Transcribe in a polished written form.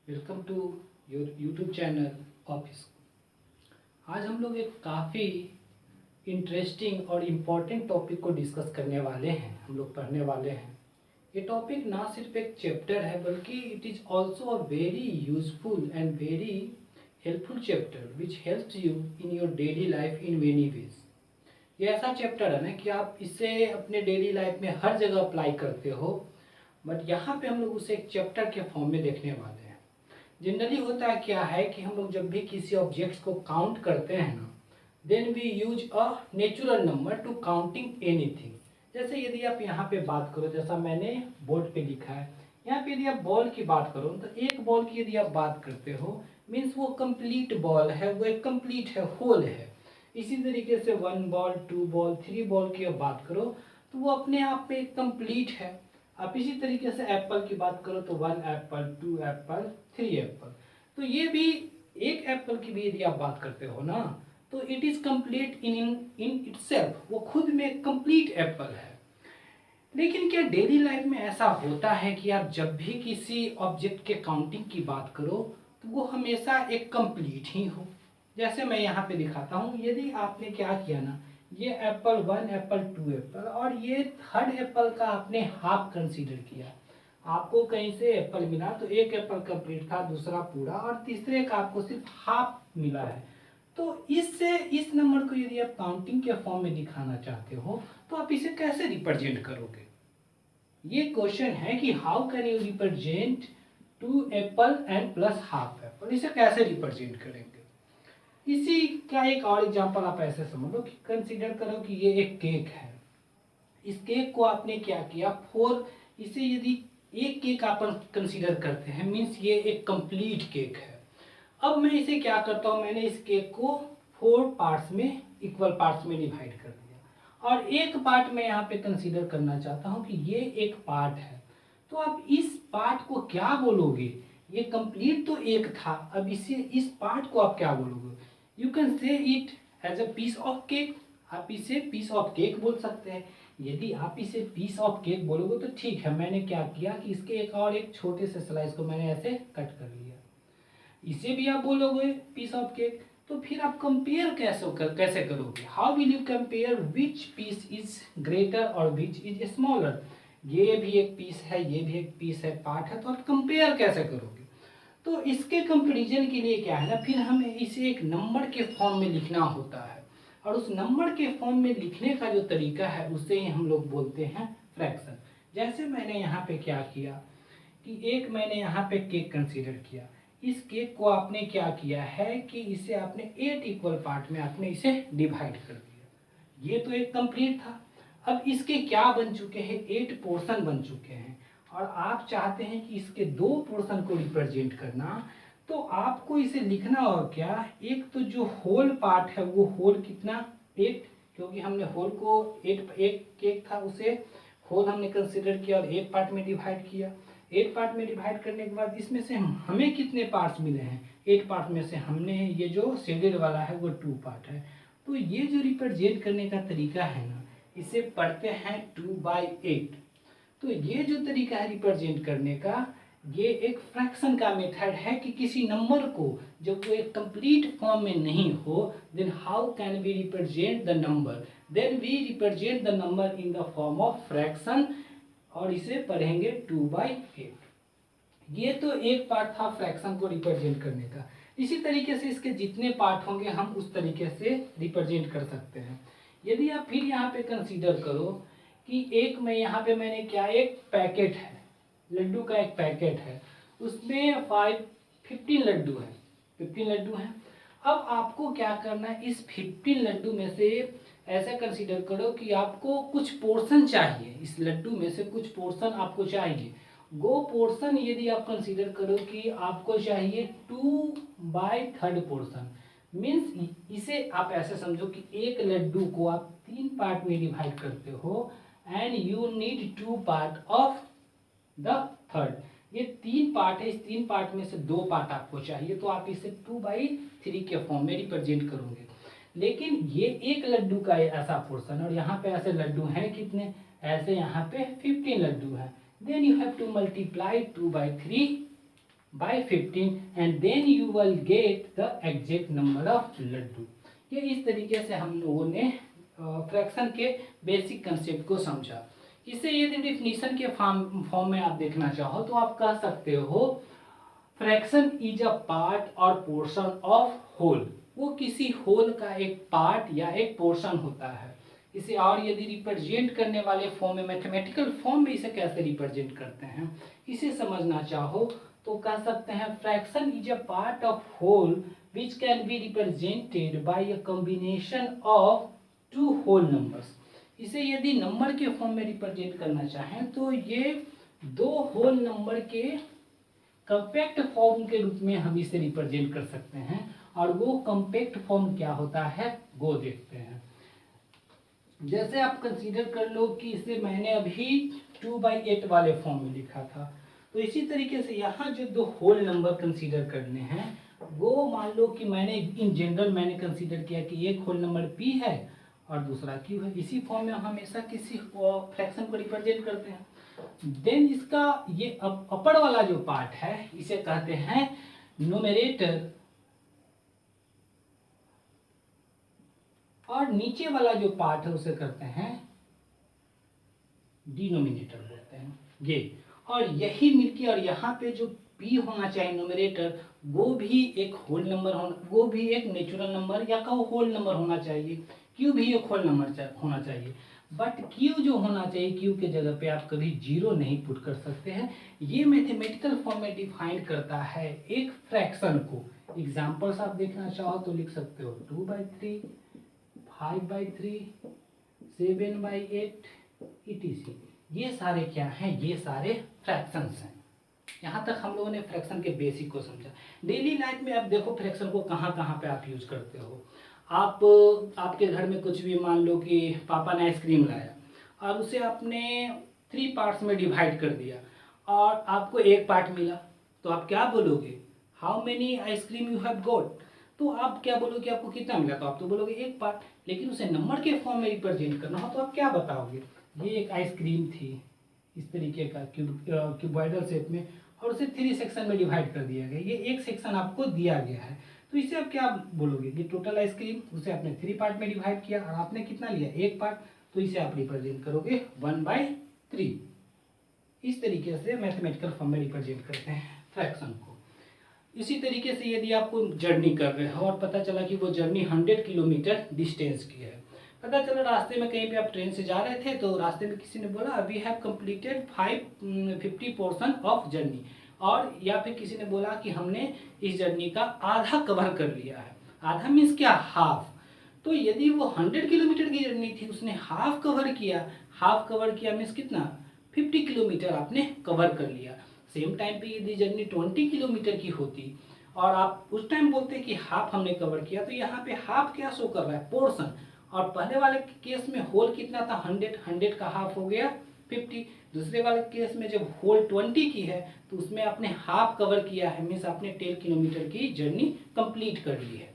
Welcome to your YouTube channel office. आज हम लोग एक काफ़ी इंटरेस्टिंग और इम्पॉर्टेंट टॉपिक को डिस्कस करने वाले हैं, हम लोग पढ़ने वाले हैं। ये टॉपिक ना सिर्फ एक चैप्टर है बल्कि it is also a very useful and very helpful chapter which helps you in your daily life in many ways. ये ऐसा चैप्टर है ना कि आप इसे अपने डेली लाइफ में हर जगह अप्लाई करते हो, बट यहाँ पे हम लोग उसे एक चैप्टर के फॉर्म में देखने वाले हैं। जनरली होता है क्या है कि हम लोग जब भी किसी ऑब्जेक्ट्स को काउंट करते हैं ना, then we use a natural number to counting anything. जैसे यदि आप यहाँ पे बात करो, जैसा मैंने बोर्ड पे लिखा है, यहाँ पे यदि आप बॉल की बात करो तो एक बॉल की यदि आप बात करते हो मीन्स वो कंप्लीट बॉल है, वो एक कंप्लीट है, होल है। इसी तरीके से 1 बॉल 2 बॉल 3 बॉल की आप बात करो तो वो अपने आप में कंप्लीट है। आप इसी तरीके से एप्पल की बात करो तो 1 एप्पल 2 एप्पल 3 एप्पल। तो ये भी एक एप्पल की भी यदि आप बात करते हो ना तो it is complete in itself, वो खुद में कंप्लीट एप्पल है। लेकिन क्या डेली लाइफ में ऐसा होता है कि आप जब भी किसी ऑब्जेक्ट के काउंटिंग की बात करो तो वो हमेशा एक कंप्लीट ही हो? जैसे मैं यहाँ पे दिखाता हूँ, यदि आपने क्या किया ना, ये एप्पल 1 एप्पल 2 एप्पल और ये थर्ड एप्पल का आपने हाफ कंसीडर किया। आपको कहीं से एप्पल मिला तो एक एप्पल कंप्लीट था, दूसरा पूरा, और तीसरे का आपको सिर्फ हाफ मिला है। तो इससे इस नंबर को यदि आप काउंटिंग के फॉर्म में दिखाना चाहते हो तो आप इसे कैसे रिप्रेजेंट करोगे? ये क्वेश्चन है कि how can you represent 2 Apple and plus half Apple, इसे कैसे रिप्रेजेंट करेंगे? इसी का एक और एग्जांपल आप ऐसे समझ लो कि कंसीडर करो कि ये एक केक है। इस केक को आपने क्या किया, 4, इसे यदि एक केक आप कंसीडर करते हैं मीन्स ये एक कंप्लीट केक है। अब मैं इसे क्या करता हूँ, मैंने इस केक को 4 पार्ट्स में, इक्वल पार्ट्स में डिवाइड कर दिया और एक पार्ट मैं यहाँ पे कंसीडर करना चाहता हूँ कि ये एक पार्ट है। तो अब इस पार्ट को क्या बोलोगे? ये कंप्लीट तो एक था, अब इस पार्ट को आप क्या बोलोगे? You can say it as a piece of cake. आप इसे पीस ऑफ केक बोल सकते हैं। यदि आप इसे पीस ऑफ केक बोलोगे तो ठीक है, मैंने क्या किया कि इसके एक छोटे से स्लाइस को मैंने ऐसे कट कर लिया। इसे भी आप बोलोगे पीस ऑफ केक। तो फिर आप कंपेयर कैसे करोगे? How will you compare which piece is greater और विच इज स्मॉलर? ये भी एक पीस है, ये भी एक पीस है, पार्ट है, तो आप कंपेयर कैसे करोगे? तो इसके कंपेरिजन के लिए क्या है ना, फिर हमें इसे एक नंबर के फॉर्म में लिखना होता है और उस नंबर के फॉर्म में लिखने का जो तरीका है उसे ही हम लोग बोलते हैं फ्रैक्शन। जैसे मैंने यहाँ पे क्या किया कि एक मैंने यहाँ पे केक कंसीडर किया। इस केक को आपने क्या किया है कि इसे आपने 8 इक्वल पार्ट में आपने इसे डिवाइड कर दिया। ये तो एक कंप्लीट था। अब इसके क्या बन चुके हैं? 8 पोर्शन बन चुके हैं और आप चाहते हैं कि इसके 2 पोर्शन को रिप्रेजेंट करना। तो आपको इसे लिखना होगा क्या, एक तो जो होल पार्ट है वो होल कितना 8, क्योंकि हमने होल को 8, एक केक था उसे होल हमने कंसिडर किया और 8 पार्ट में डिवाइड किया। 8 पार्ट में डिवाइड करने के बाद इसमें से हमें कितने पार्ट्स मिले हैं? 8 पार्ट में से हमने ये जो शेडेड वाला है वो 2 पार्ट है। तो ये जो रिप्रेजेंट करने का तरीका है ना, इसे पढ़ते हैं 2/8। तो ये जो तरीका है रिप्रेजेंट करने का, ये एक फ्रैक्शन का मेथड है कि किसी नंबर को जब वो एक कंप्लीट फॉर्म में नहीं हो, then how can we represent the number? Then we represent the number in the form of fraction और इसे पढ़ेंगे 2/8। ये तो एक पार्ट था फ्रैक्शन को रिप्रेजेंट करने का। इसी तरीके से इसके जितने पार्ट होंगे हम उस तरीके से रिप्रेजेंट कर सकते हैं। यदि आप फिर यहाँ पे कंसीडर करो कि एक में यहाँ पे मैंने क्या, एक पैकेट है, लड्डू का एक पैकेट है, उसमें 15 लड्डू है, 15 लड्डू हैं। अब आपको क्या करना है, इस 15 लड्डू में से ऐसा कंसीडर करो कि आपको कुछ पोर्शन चाहिए, इस लड्डू में से कुछ पोर्शन आपको चाहिए। वो पोर्शन यदि आप कंसीडर करो कि आपको चाहिए 2/3 पोर्शन, मीन्स इसे आप ऐसे समझो कि एक लड्डू को आप 3 पार्ट में डिवाइड करते हो and you need 2 part of the third. ये 3 पार्ट है, इस 3 पार्ट में से 2 पार्ट आपको चाहिए, तो आप इसे 2/3 के फॉर्म में रिप्रेजेंट करोगे। लेकिन ये एक लड्डू का ऐसा पोर्शन और यहाँ पे ऐसे लड्डू हैं कितने, ऐसे यहाँ पे 15 लड्डू हैं। Then you have to multiply 2/3 by 15 and then you will get the exact number of laddoo. ये इस तरीके से हम लोगों ने फ्रैक्शन के बेसिक कंसेप्ट को समझा। इसे यदि डिफिनीशन के फॉर्म में आप देखना चाहो तो आप कह सकते हो फ्रैक्शन इज अ पार्ट और पोर्शन ऑफ होल। वो किसी होल का एक पार्ट या एक पोर्शन होता है। इसे और यदि रिप्रेजेंट करने वाले फॉर्म में, मैथमेटिकल फॉर्म में इसे कैसे रिप्रेजेंट करते हैं, इसे समझना चाहो तो कह सकते हैं fraction is a part of whole which can be represented by a combination of two whole numbers. इसे यदि नंबर के फॉर्म में रिप्रेजेंट करना चाहें तो ये दो होल नंबर के कॉम्पैक्ट फॉर्म के रूप में हम इसे रिप्रेजेंट कर सकते हैं। और वो कॉम्पैक्ट फॉर्म क्या होता है वो देखते हैं। जैसे आप कंसीडर कर लो कि इसे मैंने अभी 2/8 वाले फॉर्म में लिखा था, तो इसी तरीके से यहाँ जो दो होल नंबर कंसीडर करने हैं वो मान लो कि मैंने इन जनरल मैंने कंसीडर किया कि एक होल नंबर p है और दूसरा q है। इसी फॉर्म में हम हमेशा किसी फ्रैक्शन को रिप्रेजेंट करते हैं। देन इसका ये अपर वाला जो पार्ट है इसे कहते हैं न्यूमरेटर और नीचे वाला जो पार्ट है उसे करते हैं डिनोमिनेटर बोलते हैं ये। और यही मिलके और यहाँ पे जो p होना चाहिए न्यूमरेटर वो भी एक होल नंबर होना, वो भी एक नेचुरल नंबर या कहो होल नंबर होना चाहिए। q भी एक होल नंबर होना चाहिए। बट q जो होना चाहिए, q के जगह पे आप कभी जीरो नहीं पुट कर सकते हैं। ये मैथमेटिकल फॉर्म में डिफाइन करता है एक फ्रैक्शन को। एग्जाम्पल्स आप देखना चाहो तो लिख सकते हो 2/3, 5/3, 7/8 etc। ये सारे क्या हैं, ये सारे फ्रैक्शंस हैं। यहाँ तक हम लोगों ने फ्रैक्शन के बेसिक को समझा। डेली लाइफ में आप देखो फ्रैक्शन को कहाँ कहाँ पे आप यूज करते हो। आप आपके घर में कुछ भी, मान लो कि पापा ने आइसक्रीम लाया और उसे आपने 3 पार्ट्स में डिवाइड कर दिया और आपको एक पार्ट मिला, तो आप क्या बोलोगे, how many ice cream you have got. तो आप क्या बोलोगे, आपको कितना मिला, तो आप तो बोलोगे एक पार्ट। लेकिन उसे नंबर के फॉर्म में रिप्रेजेंट करना हो तो आप क्या बताओगे, ये एक आइसक्रीम थी इस तरीके का क्यूबॉइडल शेप में और उसे 3 सेक्शन में डिवाइड कर दिया गया। ये एक सेक्शन आपको दिया गया है, तो इसे आप क्या बोलोगे, ये टोटल आइसक्रीम, उसे आपने 3 पार्ट में डिवाइड किया और आपने कितना लिया, एक पार्ट, तो इसे आप रिप्रेजेंट करोगे 1/3। इस तरीके से मैथमेटिकल फॉर्म में रिप्रेजेंट करते हैं फ्रैक्शन को। इसी तरीके से यदि आपको जर्नी कर रहे हो और पता चला कि वो जर्नी 100 किलोमीटर डिस्टेंस की है, पता चला रास्ते में कहीं पे आप ट्रेन से जा रहे थे तो रास्ते में किसी ने बोला we have completed 50% of journey, और या फिर किसी ने बोला कि हमने इस जर्नी का आधा कवर कर लिया है। आधा मीन्स क्या, हाफ। तो यदि वो 100 किलोमीटर की जर्नी थी, उसने हाफ कवर किया, हाफ कवर किया मीन्स कितना, 50 किलोमीटर आपने कवर कर लिया। सेम टाइम पे यदि जर्नी 20 किलोमीटर की होती और आप उस टाइम बोलते कि हाफ हमने कवर किया, तो यहाँ पे हाफ क्या शो कर रहा है, पोर्शन। और पहले वाले केस में होल कितना था, 100 का हाफ हो गया 50। दूसरे वाले केस में जब होल 20 की है तो उसमें आपने हाफ कवर किया है, मीन्स आपने 10 किलोमीटर की जर्नी कंप्लीट कर ली है।